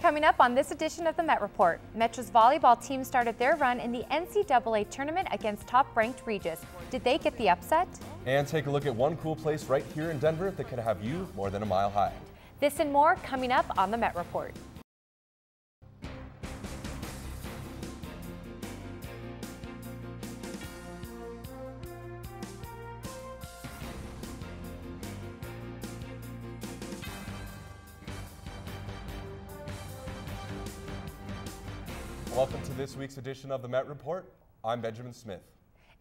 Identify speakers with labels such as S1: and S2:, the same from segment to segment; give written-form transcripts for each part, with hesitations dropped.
S1: Coming up on this edition of the Met Report, Metro's volleyball team started their run in the NCAA tournament against top-ranked Regis. Did they get the upset?
S2: And take a look at one cool place right here in Denver that could have you more than a mile high.
S1: This and more coming up on the Met Report.
S2: Welcome to this week's edition of the Met Report. I'm Benjamin Smith.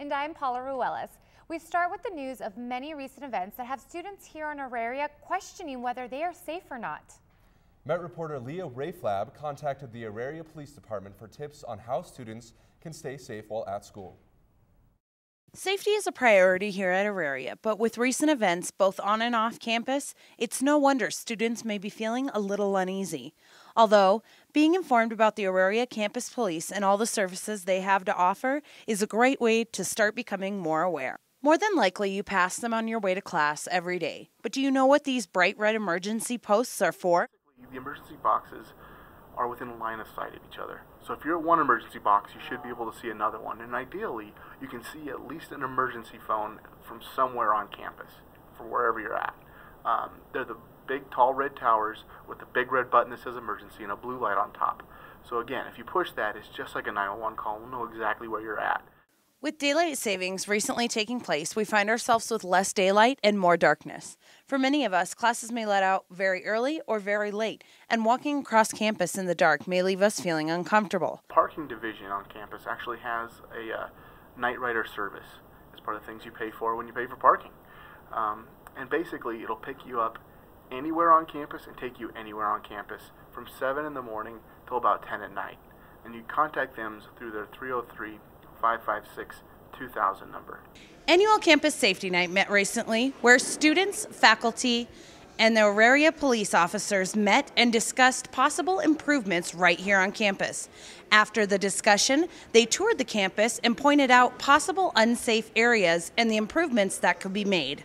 S1: And I'm Paula Ruelas. We start with the news of many recent events that have students here in our area questioning whether they are safe or not.
S2: Met reporter Leah Rayflab contacted the Auraria Police Department for tips on how students can stay safe while at school.
S3: Safety is a priority here at Auraria, but with recent events both on and off campus, it's no wonder students may be feeling a little uneasy. Although, being informed about the Auraria Campus Police and all the services they have to offer is a great way to start becoming more aware. More than likely, you pass them on your way to class every day. But do you know what these bright red emergency posts are for?
S4: The emergency boxes are within a line of sight of each other. So if you're at one emergency box, you should be able to see another one. And ideally, you can see at least an emergency phone from somewhere on campus, from wherever you're at. They're the big, tall red towers with the big red button that says emergency and a blue light on top. So again, if you push that, it's just like a 911 call. We'll know exactly where you're at.
S3: With daylight savings recently taking place, we find ourselves with less daylight and more darkness. For many of us, classes may let out very early or very late, and walking across campus in the dark may leave us feeling uncomfortable.
S4: Parking division on campus actually has a night rider service. It's part of the things you pay for when you pay for parking. And basically, it'll pick you up anywhere on campus and take you anywhere on campus from 7 in the morning till about 10 at night. And you contact them through their 303-556-2000 number.
S3: Annual Campus Safety Night met recently, where students, faculty, and the Auraria police officers met and discussed possible improvements right here on campus. After the discussion, they toured the campus and pointed out possible unsafe areas and the improvements that could be made.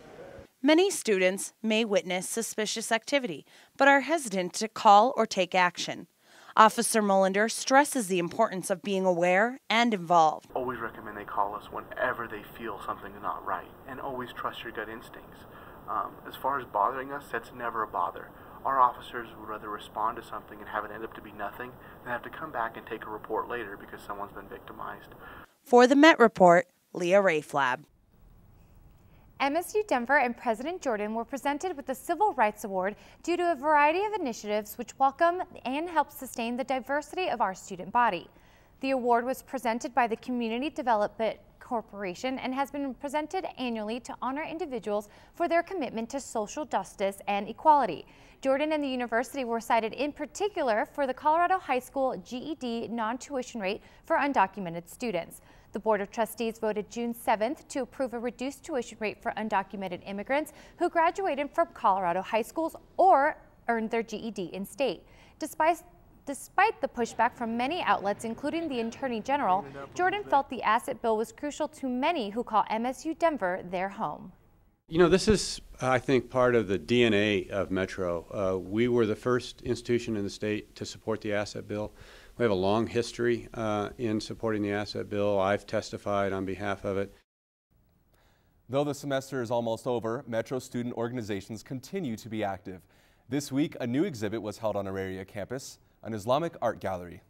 S3: Many students may witness suspicious activity, but are hesitant to call or take action. Officer Mullender stresses the importance of being aware and involved.
S4: Always recommend they call us whenever they feel something is not right, and always trust your gut instincts. As far as bothering us, that's never a bother. Our officers would rather respond to something and have it end up to be nothing than have to come back and take a report later because someone's been victimized.
S3: For the Met Report, Leah Rayflab.
S1: MSU Denver and President Jordan were presented with the Civil Rights Award due to a variety of initiatives which welcome and help sustain the diversity of our student body. The award was presented by the Community Development Corporation and has been presented annually to honor individuals for their commitment to social justice and equality. Jordan and the university were cited in particular for the Colorado High School GED non-tuition rate for undocumented students. The Board of Trustees voted June 7th to approve a reduced tuition rate for undocumented immigrants who graduated from Colorado high schools or earned their GED in state. Despite the pushback from many outlets, including the Attorney General, Jordan felt the asset bill was crucial to many who call MSU Denver their home.
S5: You know, this is, I think, part of the DNA of Metro. We were the first institution in the state to support the asset bill. We have a long history in supporting the asset bill. I've testified on behalf of it.
S2: Though the semester is almost over, Metro student organizations continue to be active. This week, a new exhibit was held on Auraria campus, an Islamic art gallery.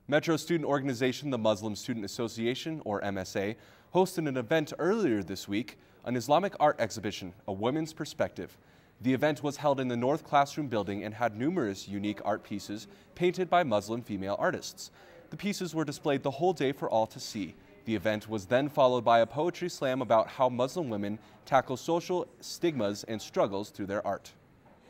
S2: Metro student organization, the Muslim Student Association, or MSA, hosted an event earlier this week, an Islamic art exhibition, A Woman's Perspective. The event was held in the North Classroom building and had numerous unique art pieces painted by Muslim female artists. The pieces were displayed the whole day for all to see. The event was then followed by a poetry slam about how Muslim women tackle social stigmas and struggles through their art.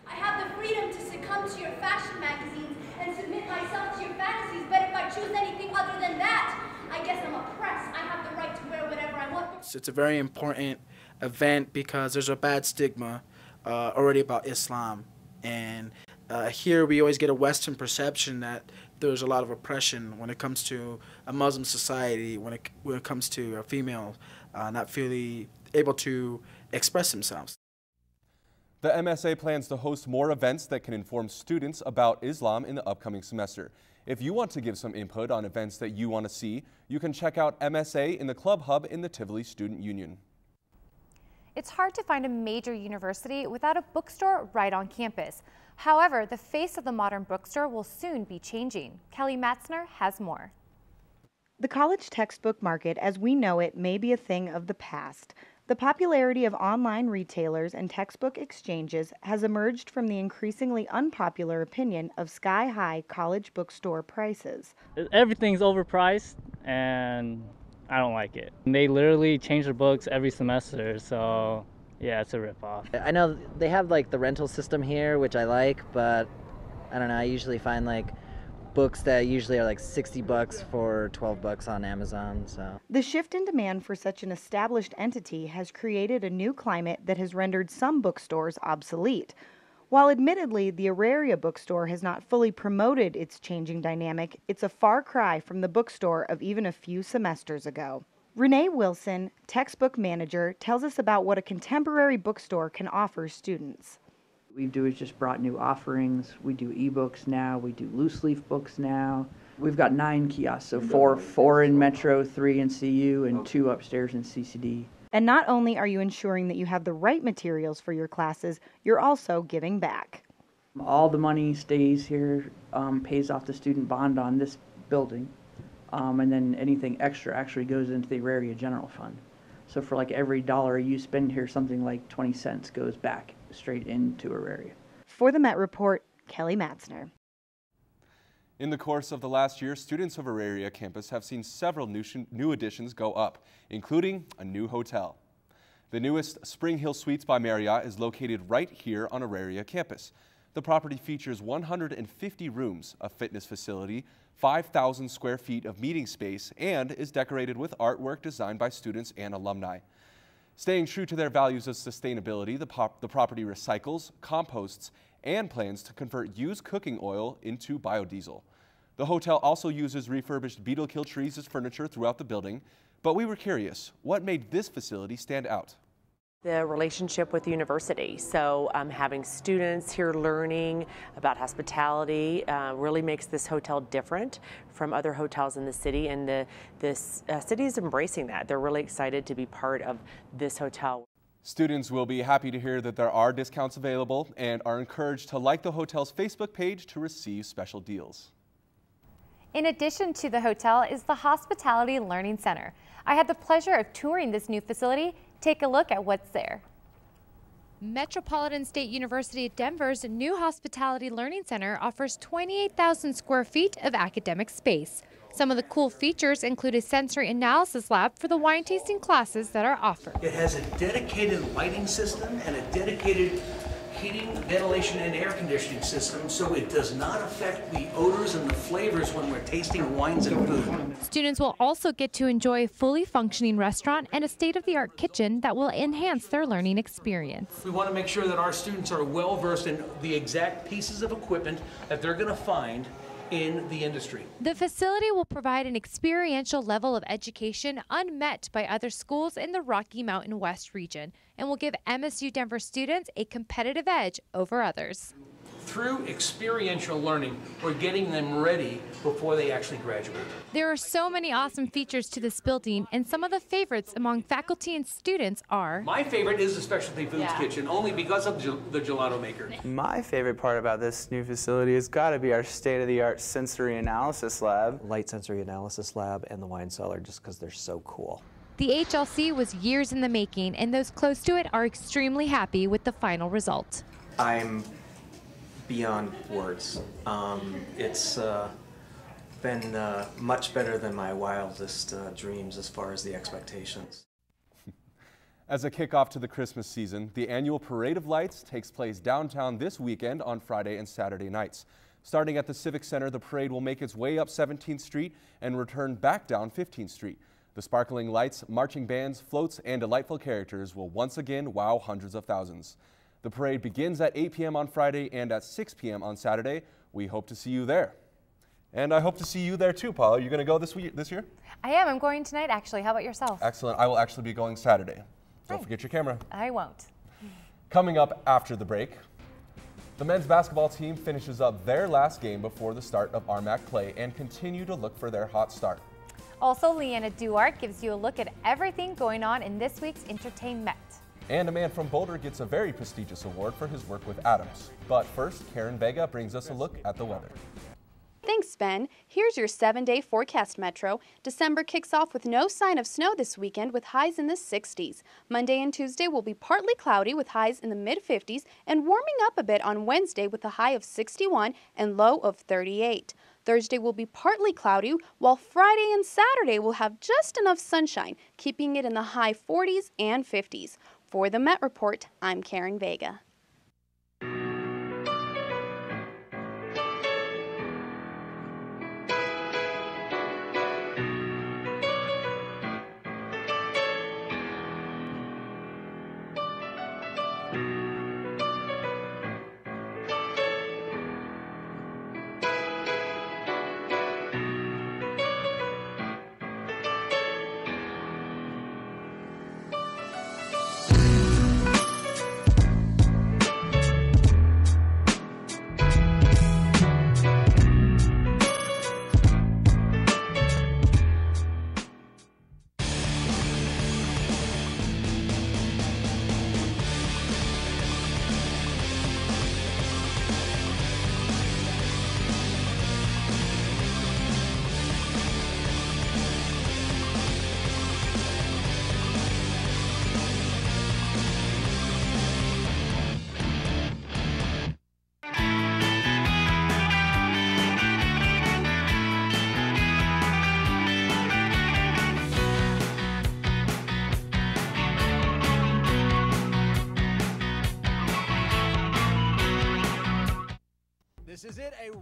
S6: I have the freedom to succumb to your fashion magazines and submit myself to your fantasies, but if I choose anything other than that, I guess I'm oppressed. I have the right to wear whatever I want.
S7: It's a very important event because there's a bad stigma already about Islam, and here we always get a Western perception that there's a lot of oppression when it comes to a Muslim society, when it comes to a female not really able to express themselves.
S2: The MSA plans to host more events that can inform students about Islam in the upcoming semester. If you want to give some input on events that you want to see, you can check out MSA in the Club Hub in the Tivoli Student Union.
S1: It's hard to find a major university without a bookstore right on campus. However, the face of the modern bookstore will soon be changing. Kelly Matzner has more.
S8: The college textbook market as we know it may be a thing of the past. The popularity of online retailers and textbook exchanges has emerged from the increasingly unpopular opinion of sky-high college bookstore prices.
S9: Everything's overpriced and I don't like it. They literally change their books every semester, so yeah, it's a ripoff.
S10: I know they have like the rental system here, which I like, but I don't know, I usually find like books that usually are like $60 for $12 on Amazon. So
S8: the shift in demand for such an established entity has created a new climate that has rendered some bookstores obsolete. While admittedly the Auraria bookstore has not fully promoted its changing dynamic, it's a far cry from the bookstore of even a few semesters ago. Renee Wilson, textbook manager, tells us about what a contemporary bookstore can offer students.
S11: We do is just brought new offerings. We do ebooks now. We do loose leaf books now. We've got 9 kiosks, so four in Metro, 3 in CU, and 2 upstairs in CCD.
S8: And not only are you ensuring that you have the right materials for your classes, you're also giving back.
S11: All the money stays here, pays off the student bond on this building, and then anything extra actually goes into the Auraria General Fund. So for like every $1 you spend here, something like 20 cents goes back straight into Auraria.
S8: For the Met Report, Kelly Matzner.
S2: In the course of the last year, students of Auraria campus have seen several new additions go up, including a new hotel. The newest Spring Hill Suites by Marriott is located right here on Auraria campus. The property features 150 rooms, a fitness facility, 5,000 square feet of meeting space, and is decorated with artwork designed by students and alumni. Staying true to their values of sustainability, the property recycles, composts, and plans to convert used cooking oil into biodiesel. The hotel also uses refurbished beetle kill trees as furniture throughout the building, but we were curious, what made this facility stand out?
S12: The relationship with the university. So having students here learning about hospitality really makes this hotel different from other hotels in the city, and this city is embracing that. They're really excited to be part of this hotel.
S2: Students will be happy to hear that there are discounts available and are encouraged to like the hotel's Facebook page to receive special deals.
S1: In addition to the hotel is the Hospitality Learning Center. I had the pleasure of touring this new facility. Take a look at what's there. Metropolitan State University of Denver's new Hospitality Learning Center offers 28,000 square feet of academic space. Some of the cool features include a sensory analysis lab for the wine tasting classes that are offered.
S13: It has a dedicated lighting system and a dedicated heating, ventilation, and air conditioning system, so it does not affect the odors and the flavors when we're tasting wines and food.
S1: Students will also get to enjoy a fully functioning restaurant and a state-of-the-art kitchen that will enhance their learning experience.
S13: We want to make sure that our students are well versed in the exact pieces of equipment that they're going to find in the industry.
S1: The facility will provide an experiential level of education unmet by other schools in the Rocky Mountain West region and will give MSU Denver students a competitive edge over others.
S13: Through experiential learning, we're getting them ready before they actually graduate.
S1: There are so many awesome features to this building, and some of the favorites among faculty and students are...
S13: My favorite is the specialty foods kitchen, only because of the gelato maker.
S14: My favorite part about this new facility has got to be our state-of-the-art sensory analysis lab.
S15: Light sensory analysis lab and the wine cellar, just because they're so cool.
S1: The HLC was years in the making, and those close to it are extremely happy with the final result.
S15: I'm beyond words. It's been much better than my wildest dreams as far as the expectations.
S2: As a kickoff to the Christmas season, the annual Parade of Lights takes place downtown this weekend on Friday and Saturday nights. Starting at the Civic Center, the parade will make its way up 17th Street and return back down 15th Street. The sparkling lights, marching bands, floats, and delightful characters will once again wow hundreds of thousands. The parade begins at 8 p.m. on Friday and at 6 p.m. on Saturday. We hope to see you there. And I hope to see you there too, Paula. Are you going to go this year?
S1: I am. I'm going tonight, actually. How about yourself?
S2: Excellent. I will actually be going Saturday. Don't forget your camera.
S1: I won't.
S2: Coming up after the break, the men's basketball team finishes up their last game before the start of RMAC play and continue to look for their hot start.
S1: Also, LeeAnna Duarte gives you a look at everything going on in this week's EntertainMET.
S2: And a man from Boulder gets a very prestigious award for his work with Adams. But first, Karen Vega brings us a look at the weather.
S16: Thanks, Ben. Here's your 7-day forecast, Metro. December kicks off with no sign of snow this weekend with highs in the 60s. Monday and Tuesday will be partly cloudy with highs in the mid-50s and warming up a bit on Wednesday with a high of 61 and low of 38. Thursday will be partly cloudy, while Friday and Saturday will have just enough sunshine, keeping it in the high 40s and 50s. For the Met Report, I'm Karen Vega.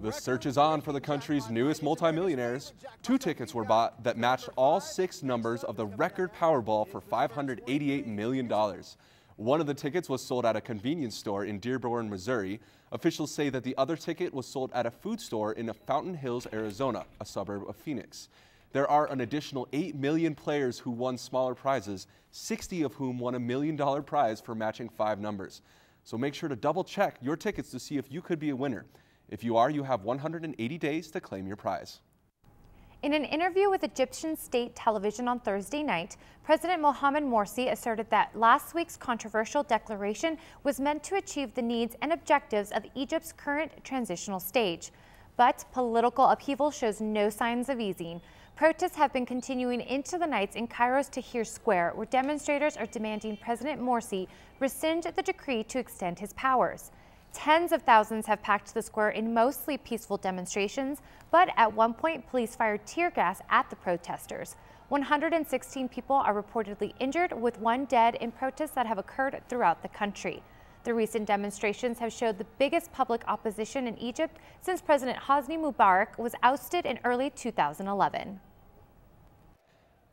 S2: The search is on for the country's newest multimillionaires. 2 tickets were bought that matched all 6 numbers of the record Powerball for $588 million. One of the tickets was sold at a convenience store in Dearborn, Missouri. Officials say that the other ticket was sold at a food store in Fountain Hills, Arizona, a suburb of Phoenix. There are an additional 8 million players who won smaller prizes, 60 of whom won $1 million prize for matching 5 numbers. So make sure to double check your tickets to see if you could be a winner. If you are, you have 180 days to claim your prize.
S1: In an interview with Egyptian state television on Thursday night, President Mohamed Morsi asserted that last week's controversial declaration was meant to achieve the needs and objectives of Egypt's current transitional stage. But political upheaval shows no signs of easing. Protests have been continuing into the nights in Cairo's Tahrir Square, where demonstrators are demanding President Morsi rescind the decree to extend his powers. Tens of thousands have packed the square in mostly peaceful demonstrations, but at one point police fired tear gas at the protesters. 116 people are reportedly injured, with 1 dead in protests that have occurred throughout the country. The recent demonstrations have showed the biggest public opposition in Egypt since President Hosni Mubarak was ousted in early 2011.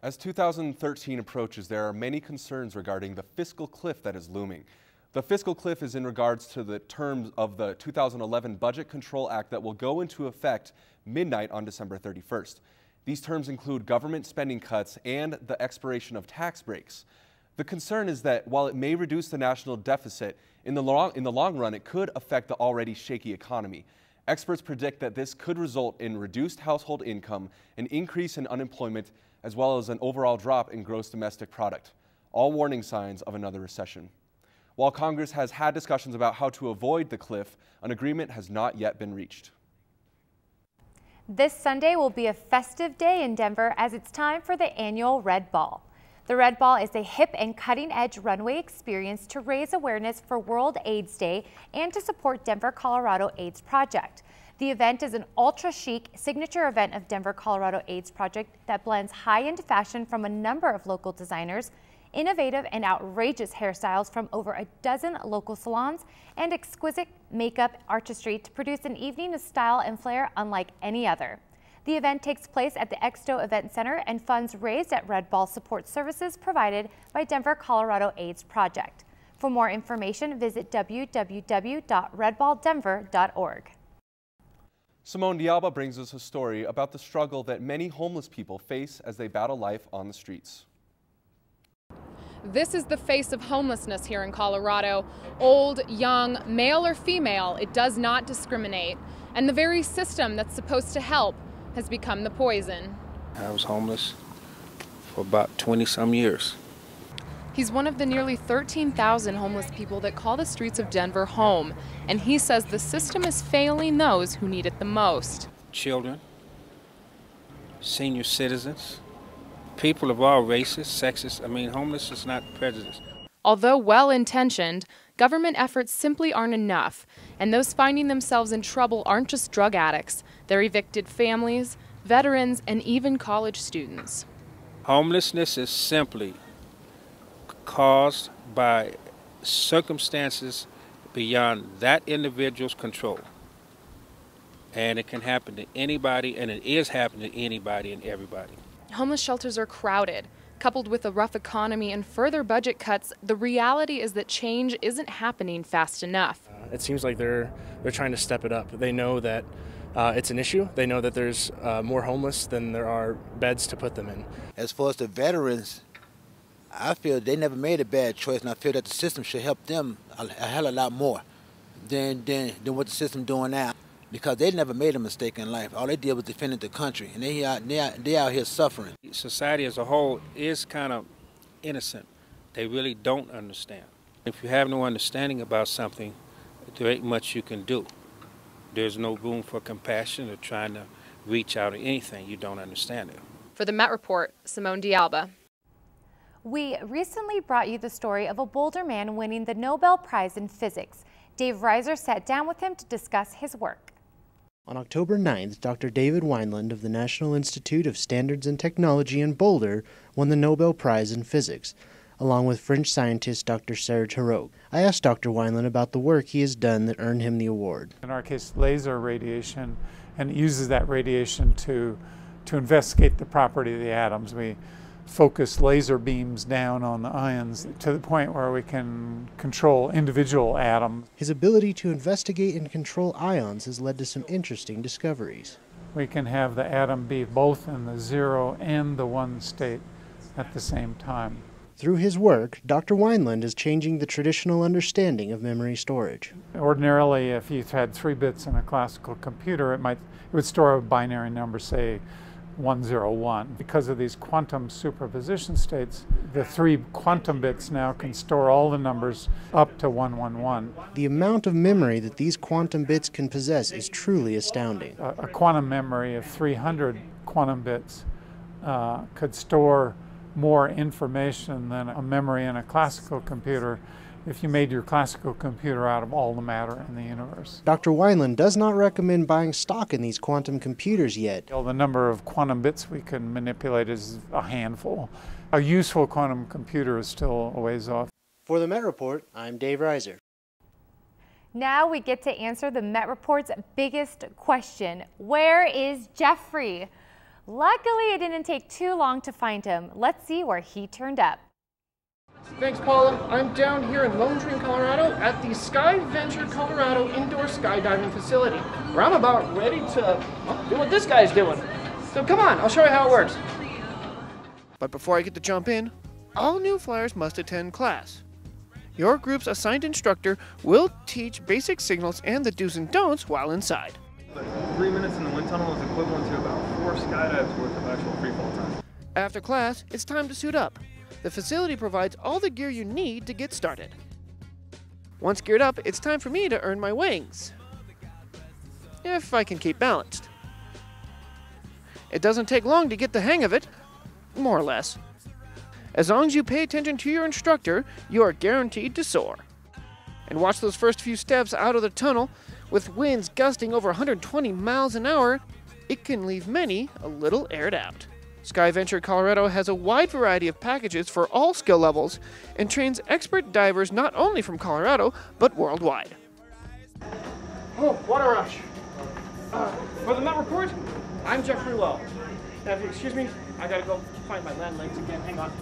S2: As 2013 approaches, there are many concerns regarding the fiscal cliff that is looming. The fiscal cliff is in regards to the terms of the 2011 Budget Control Act that will go into effect midnight on December 31st. These terms include government spending cuts and the expiration of tax breaks. The concern is that while it may reduce the national deficit, in the long run it could affect the already shaky economy. Experts predict that this could result in reduced household income, an increase in unemployment, as well as an overall drop in gross domestic product, all warning signs of another recession. While Congress has had discussions about how to avoid the cliff, an agreement has not yet been reached.
S1: This Sunday will be a festive day in Denver as it's time for the annual Red Ball. The Red Ball is a hip and cutting-edge runway experience to raise awareness for World AIDS Day and to support Denver, Colorado AIDS Project. The event is an ultra-chic signature event of Denver, Colorado AIDS Project that blends high-end fashion from a number of local designers, innovative and outrageous hairstyles from over a dozen local salons, and exquisite makeup artistry to produce an evening of style and flair unlike any other. The event takes place at the Exto Event Center, and funds raised at Red Ball support services provided by Denver, Colorado AIDS Project. For more information, visit www.redballdenver.org.
S2: Simone Dialba brings us a story about the struggle that many homeless people face as they battle life on the streets.
S17: This is the face of homelessness here in Colorado. Old, young, male or female, it does not discriminate. And the very system that's supposed to help has become the poison.
S18: I was homeless for about 20-some years.
S17: He's one of the nearly 13,000 homeless people that call the streets of Denver home, and he says the system is failing those who need it the most.
S18: Children, senior citizens, people of all races, sexes. Homeless is not prejudice.
S17: Although well-intentioned, government efforts simply aren't enough, and those finding themselves in trouble aren't just drug addicts. They're evicted families, veterans, and even college students.
S18: Homelessness is simply caused by circumstances beyond that individual's control. And it can happen to anybody, and it is happening to anybody and everybody.
S17: Homeless shelters are crowded. Coupled with a rough economy and further budget cuts, the reality is that change isn't happening fast enough.
S19: It seems like they're trying to step it up. They know that it's an issue. They know that there's more homeless than there are beds to put them in.
S20: As far as the veterans, I feel they never made a bad choice, and I feel that the system should help them a hell of a lot more than what the system doing now. Because they never made a mistake in life. All they did was defend the country, and they out here suffering.
S18: Society as a whole is kind of innocent. They really don't understand. If you have no understanding about something, there ain't much you can do. There's no room for compassion or trying to reach out or anything. You don't understand it.
S17: For the Met Report, Simone D'Alba.
S1: We recently brought you the story of a Boulder man winning the Nobel Prize in Physics. Dave Reiser sat down with him to discuss his work.
S21: On October 9th, Dr. David Wineland of the National Institute of Standards and Technology in Boulder won the Nobel Prize in Physics, along with French scientist Dr. Serge Harouk. I asked Dr. Wineland about the work he has done that earned him the award.
S22: In our case, laser radiation, and it uses that radiation to investigate the property of the atoms. We focus laser beams down on the ions to the point where we can control individual atoms.
S21: His ability to investigate and control ions has led to some interesting discoveries.
S22: We can have the atom be both in the 0 and the 1 state at the same time.
S21: Through his work, Dr. Wineland is changing the traditional understanding of memory storage.
S22: Ordinarily, if you had 3 bits in a classical computer, it would store a binary number, say 101. Because of these quantum superposition states, the 3 quantum bits now can store all the numbers up to 111.
S21: The amount of memory that these quantum bits can possess is truly astounding.
S22: A quantum memory of 300 quantum bits could store more information than a memory in a classical computer if you made your classical computer out of all the matter in the universe.
S21: Dr. Wineland does not recommend buying stock in these quantum computers yet.
S22: The number of quantum bits we can manipulate is a handful. A useful quantum computer is still a ways off.
S21: For the Met Report, I'm Dave Reiser.
S1: Now we get to answer the Met Report's biggest question. Where is Jeffrey? Luckily, it didn't take too long to find him. Let's see where he turned up.
S23: Thanks, Paula. I'm down here in Lone Tree, Colorado at the Sky Venture Colorado Indoor Skydiving Facility, where I'm about ready to do what this guy's doing. So come on, I'll show you how it works. But before I get to jump in, all new flyers must attend class. Your group's assigned instructor will teach basic signals and the do's and don'ts while inside.
S24: 3 minutes in the wind tunnel is equivalent to about 4 skydives worth of actual free fall time.
S23: After class, it's time to suit up. The facility provides all the gear you need to get started. Once geared up, it's time for me to earn my wings. If I can keep balanced. It doesn't take long to get the hang of it, more or less. As long as you pay attention to your instructor, you are guaranteed to soar. And watch those first few steps out of the tunnel. With winds gusting over 120 miles an hour, it can leave many a little aired out. Sky Venture Colorado has a wide variety of packages for all skill levels and trains expert divers not only from Colorado, but worldwide. Oh, what a rush. For the Met Report, I'm Jeffrey Lowe. Now, if you excuse me, I gotta go find my land legs again. Hang on.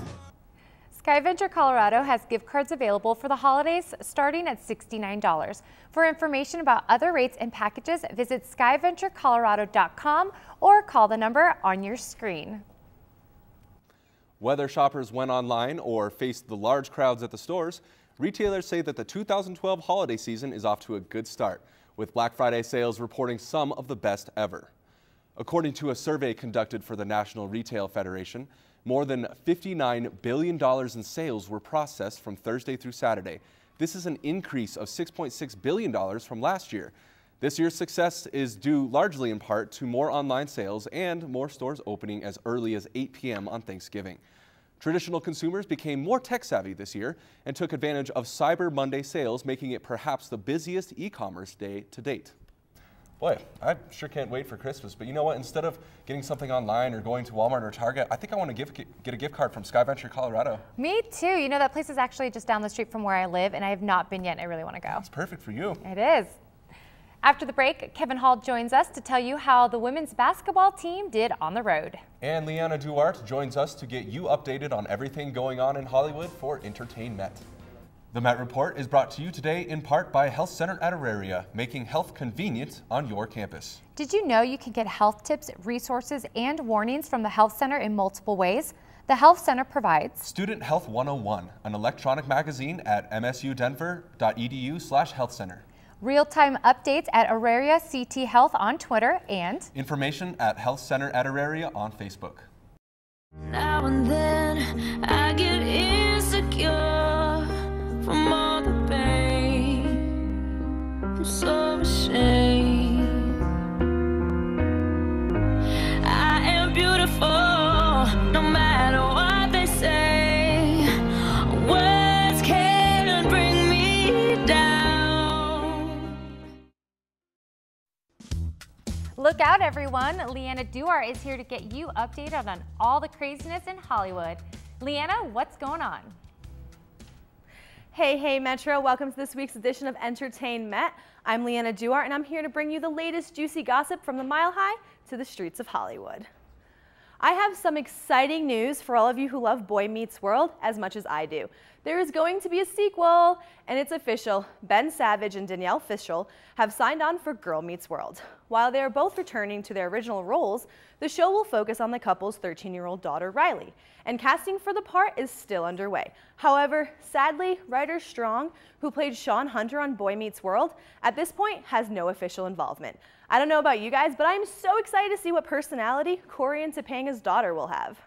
S1: Sky Venture Colorado has gift cards available for the holidays starting at $69. For information about other rates and packages, visit skyventurecolorado.com or call the number on your screen.
S2: Whether shoppers went online or faced the large crowds at the stores, retailers say that the 2012 holiday season is off to a good start, with Black Friday sales reporting some of the best ever. According to a survey conducted for the National Retail Federation, more than $59 billion in sales were processed from Thursday through Saturday. This is an increase of $6.6 billion from last year. This year's success is due largely in part to more online sales and more stores opening as early as 8 p.m. on Thanksgiving. Traditional consumers became more tech-savvy this year and took advantage of Cyber Monday sales, making it perhaps the busiest e-commerce day to date. Boy, I sure can't wait for Christmas, but you know what? Instead of getting something online or going to Walmart or Target, I think I want to get a gift card from SkyVenture Colorado.
S1: Me too. You know, that place is actually just down the street from where I live, and I have not been yet, and I really want to go.
S2: It's perfect for you.
S1: It is. After the break, Kevin Hall joins us to tell you how the women's basketball team did on the road.
S2: And LeeAnna Duarte joins us to get you updated on everything going on in Hollywood for EntertainMET. The Met Report is brought to you today in part by Health Center at Auraria, making health convenient on your campus.
S1: Did you know you can get health tips, resources, and warnings from the Health Center in multiple ways? The Health Center provides
S2: Student Health 101, an electronic magazine at msudenver.edu/healthcenter.
S1: real-time updates at Auraria CT Health on Twitter, and
S2: information at Health Center at Auraria on Facebook.
S3: Now and then I get insecure from all the pain. I'm so ashamed. I am beautiful no matter what they say. Words can't bring me down.
S1: Look out, everyone. LeeAnna Duarte is here to get you updated on all the craziness in Hollywood. LeeAnna, what's going on?
S4: Hey Metro, welcome to this week's edition of EntertainMET. I'm LeeAnna Duarte, and I'm here to bring you the latest juicy gossip from the Mile High to the streets of Hollywood. I have some exciting news for all of you who love Boy Meets World as much as I do. There is going to be a sequel, and it's official. Ben Savage and Danielle Fishel have signed on for Girl Meets World. While they are both returning to their original roles, the show will focus on the couple's 13-year-old daughter, Riley, and casting for the part is still underway. However, sadly, Ryder Strong, who played Sean Hunter on Boy Meets World, at this point has no official involvement. I don't know about you guys, but I'm so excited to see what personality Corey and Topanga's daughter will have.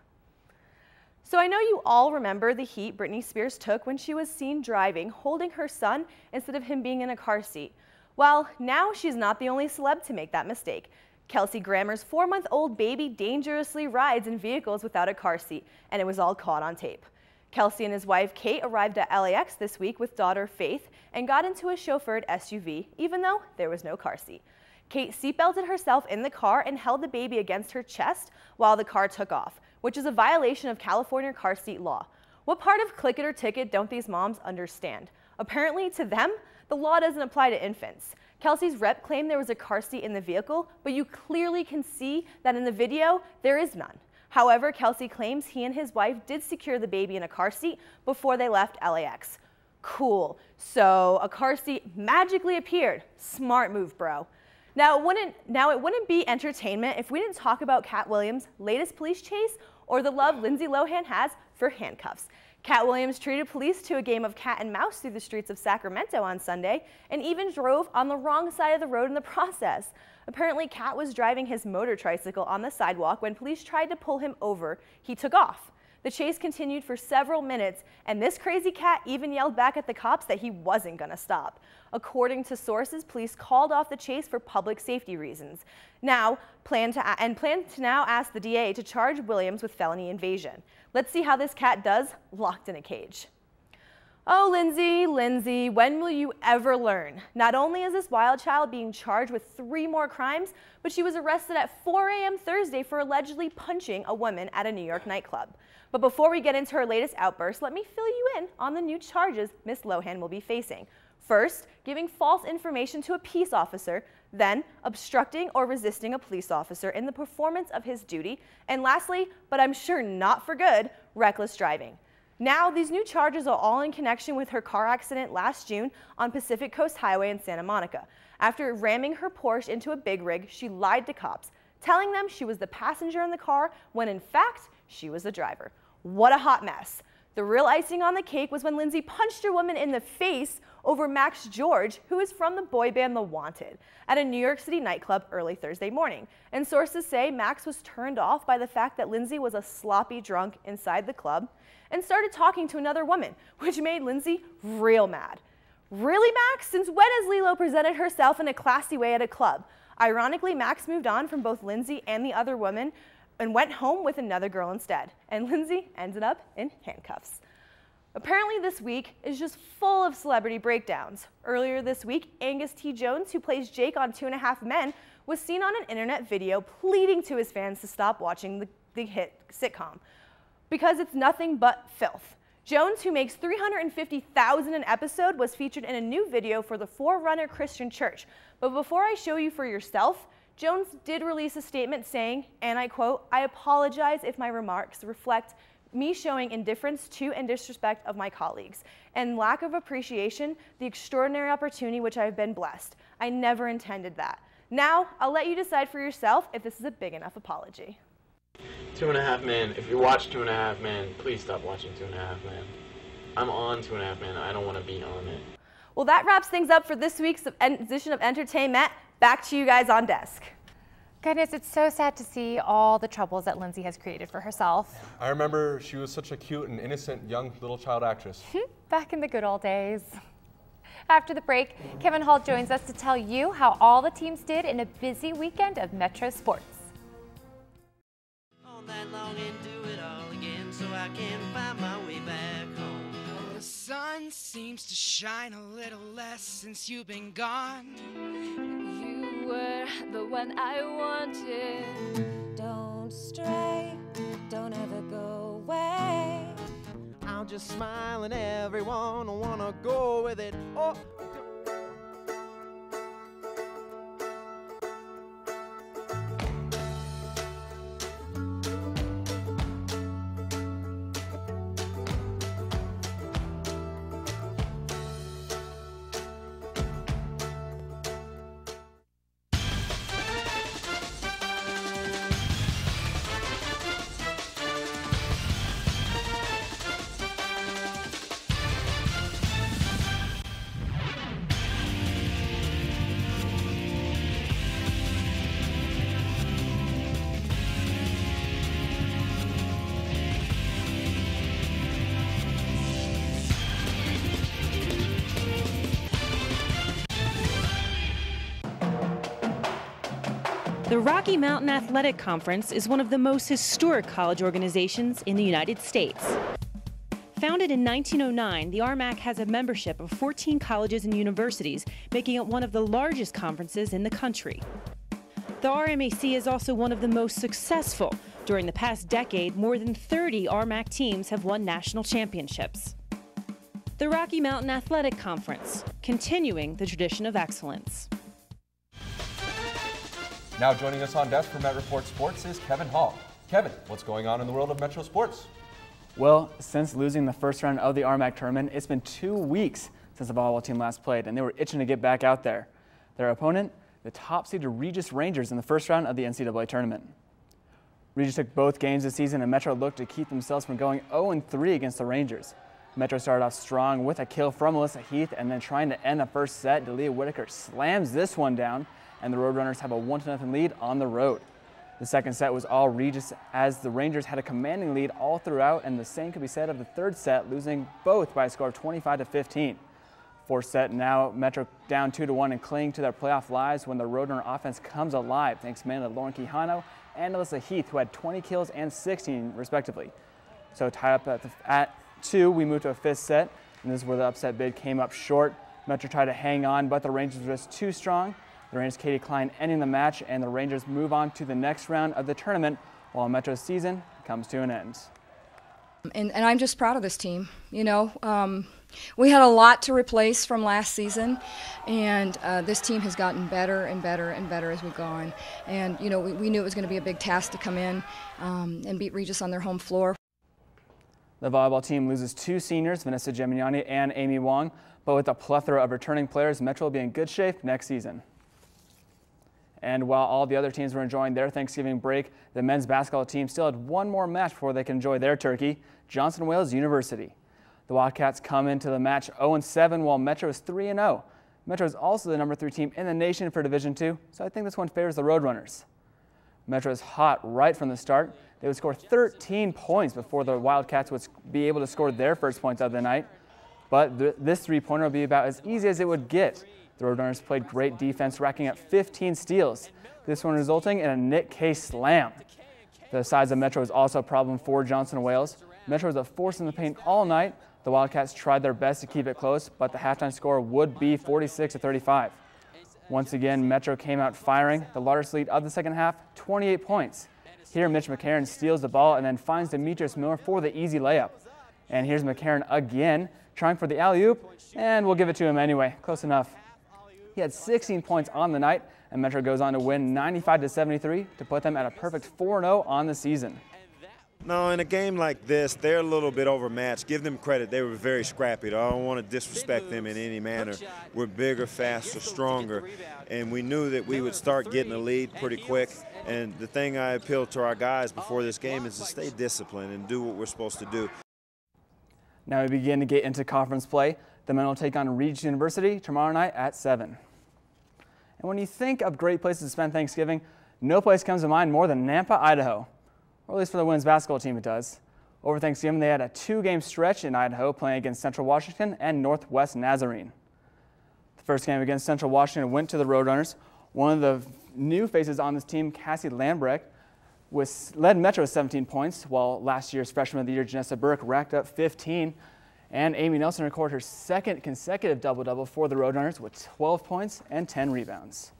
S4: So I know you all remember the heat Britney Spears took when she was seen driving, holding her son instead of him being in a car seat. Well, now she's not the only celeb to make that mistake. Kelsey Grammer's 4-month-old baby dangerously rides in vehicles without a car seat, and it was all caught on tape. Kelsey and his wife Kate arrived at LAX this week with daughter Faith and got into a chauffeured SUV, even though there was no car seat. Kate seatbelted herself in the car and held the baby against her chest while the car took off, which is a violation of California car seat law. What part of click it or ticket don't these moms understand? Apparently, to them, the law doesn't apply to infants. Kelsey's rep claimed there was a car seat in the vehicle, but you clearly can see that in the video, there is none. However, Kelsey claims he and his wife did secure the baby in a car seat before they left LAX. Cool. So a car seat magically appeared. Smart move, bro. Now it wouldn't be entertainment if we didn't talk about Cat Williams' latest police chase or the love Lindsay Lohan has for handcuffs. Cat Williams treated police to a game of cat and mouse through the streets of Sacramento on Sunday and even drove on the wrong side of the road in the process. Apparently, Cat was driving his motor tricycle on the sidewalk when police tried to pull him over. He took off. The chase continued for several minutes, and this crazy cat even yelled back at the cops that he wasn't going to stop. According to sources, police called off the chase for public safety reasons. Plan to now ask the DA to charge Williams with felony invasion. Let's see how this cat does locked in a cage. Oh, Lindsay, when will you ever learn? Not only is this wild child being charged with 3 more crimes, but she was arrested at 4 a.m. Thursday for allegedly punching a woman at a New York nightclub. But before we get into her latest outburst, let me fill you in on the new charges Miss Lohan will be facing. First, giving false information to a peace officer, then obstructing or resisting a police officer in the performance of his duty, and lastly, but I'm sure not for good, reckless driving. Now, these new charges are all in connection with her car accident last June on Pacific Coast Highway in Santa Monica. After ramming her Porsche into a big rig, she lied to cops, telling them she was the passenger in the car when in fact, she was the driver. What a hot mess. The real icing on the cake was when Lindsay punched a woman in the face over Max George, who is from the boy band The Wanted, at a New York City nightclub early Thursday morning. And sources say Max was turned off by the fact that Lindsay was a sloppy drunk inside the club and started talking to another woman, which made Lindsay real mad. Really, Max? Since when has Lilo presented herself in a classy way at a club? Ironically, Max moved on from both Lindsay and the other woman and went home with another girl instead. And Lindsay ended up in handcuffs. Apparently this week is just full of celebrity breakdowns. Earlier this week, Angus T. Jones, who plays Jake on 2.5 Men, was seen on an internet video pleading to his fans to stop watching the hit sitcom because it's nothing but filth. Jones, who makes $350,000 an episode, was featured in a new video for the Forerunner Christian Church. But before I show you for yourself, Jones did release a statement saying, and I quote, "I apologize if my remarks reflect me showing indifference to and disrespect of my colleagues, and lack of appreciation, the extraordinary opportunity which I have been blessed. I never intended that." Now, I'll let you decide for yourself if this is a big enough apology.
S5: 2.5 Men. If you watch 2.5 Men, please stop watching 2.5 Men. I'm on 2.5 Men. I don't want to be on it.
S4: Well, that wraps things up for this week's edition of EntertainMET. Back to you guys on desk.
S1: Goodness, it's so sad to see all the troubles that Lindsay has created for herself.
S2: I remember she was such a cute and innocent young little child actress.
S1: Back in the good old days. After the break, Kevin Hall joins us to tell you how all the teams did in a busy weekend of Metro sports.
S6: All night long and do it all again so I can find my way back home.
S7: The sun seems to shine a little less since you've been gone.
S3: You were the one I wanted. Don't stray, don't ever go away.
S6: I'll just smile and everyone will wanna go with it. Oh.
S9: The Rocky Mountain Athletic Conference is one of the most historic college organizations in the United States. Founded in 1909, the RMAC has a membership of 14 colleges and universities, making it one of the largest conferences in the country. The RMAC is also one of the most successful. During the past decade, more than 30 RMAC teams have won national championships. The Rocky Mountain Athletic Conference, continuing the tradition of excellence.
S2: Now joining us on desk for Met Report Sports is Kevin Hall. Kevin, what's going on in the world of Metro sports?
S25: Well, since losing the first round of the RMAC tournament, it's been 2 weeks since the volleyball team last played, and they were itching to get back out there. Their opponent, the top-seeded Regis Rangers in the first round of the NCAA tournament. Regis took both games this season, and Metro looked to keep themselves from going 0-3 against the Rangers. Metro started off strong with a kill from Melissa Heath, and then trying to end the first set, Delia Whitaker slams this one down, and the Roadrunners have a 1-0 lead on the road. The second set was all Regis, as the Rangers had a commanding lead all throughout, and the same could be said of the third set, losing both by a score of 25-15. Fourth set, now Metro down 2-1 and clinging to their playoff lives when the Roadrunner offense comes alive, thanks mainly to Lauren Quijano and Melissa Heath, who had 20 kills and 16 respectively. So tied up at 2, we moved to a fifth set, and this is where the upset bid came up short. Metro tried to hang on, but the Rangers were just too strong. The Rangers' Katie Klein ending the match, and the Rangers move on to the next round of the tournament while Metro's season comes to an end.
S26: And I'm just proud of this team. You know, we had a lot to replace from last season, and this team has gotten better and better and better as we've gone. And, you know, we knew it was going to be a big task to come in and beat Regis on their home floor.
S25: The volleyball team loses 2 seniors, Vanessa Gemignani and Amy Wong, but with a plethora of returning players, Metro will be in good shape next season. And while all the other teams were enjoying their Thanksgiving break, the men's basketball team still had one more match before they could enjoy their turkey, Johnson Wales University. The Wildcats come into the match 0-7 while Metro is 3-0. Metro is also the number 3 team in the nation for Division II, so I think this one favors the Roadrunners. Metro is hot right from the start. They would score 13 points before the Wildcats would be able to score their first points of the night. But this three-pointer will be about as easy as it would get. The Roadrunners played great defense, racking up 15 steals. This one resulting in a Nick K slam. The size of Metro is also a problem for Johnson Wales. Metro was a force in the paint all night. The Wildcats tried their best to keep it close, but the halftime score would be 46-35. Once again, Metro came out firing. The largest lead of the second half, 28 points. Here, Mitch McCarron steals the ball and then finds Demetrius Miller for the easy layup. And here's McCarron again, trying for the alley-oop, and we'll give it to him anyway. Close enough. He had 16 points on the night, and Metro goes on to win 95-73 to put them at a perfect 4-0 on the season.
S8: No, in a game like this, they're a little bit overmatched. Give them credit. They were very scrappy. I don't want to disrespect them in any manner. We're bigger, faster, stronger, and we knew that we would start getting a lead pretty quick. And the thing I appealed to our guys before this game is to stay disciplined and do what we're supposed to do.
S25: Now we begin to get into conference play. The men will take on Regis University tomorrow night at 7. And when you think of great places to spend Thanksgiving, no place comes to mind more than Nampa, Idaho. Or at least for the women's basketball team it does. Over Thanksgiving, they had a 2-game stretch in Idaho playing against Central Washington and Northwest Nazarene. The first game against Central Washington went to the Roadrunners. One of the new faces on this team, Cassie Lambrecht, led Metro with 17 points, while last year's freshman of the year, Janessa Burke, racked up 15. And Amy Nelson recorded her second consecutive double-double for the Roadrunners with 12 points and 10 rebounds.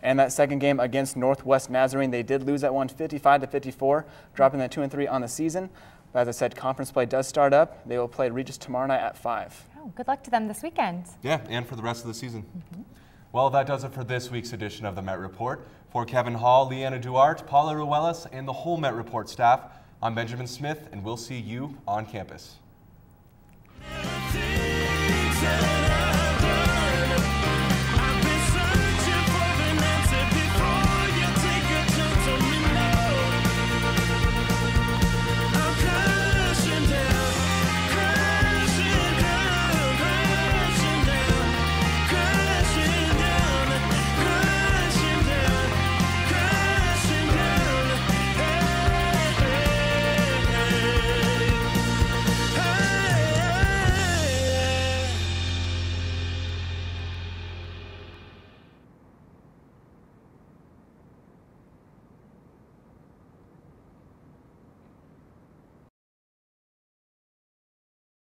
S25: And that second game against Northwest Nazarene, they did lose that one 55-54, dropping that 2-3 on the season. But as I said, conference play does start up. They will play Regis tomorrow night at 5.
S1: Oh, good luck to them this weekend.
S2: Yeah, and for the rest of the season. Well, that does it for this week's edition of the Met Report. For Kevin Hall, LeeAnna Duarte, Paula Ruelas, and the whole Met Report staff, I'm Benjamin Smith, and we'll see you on campus.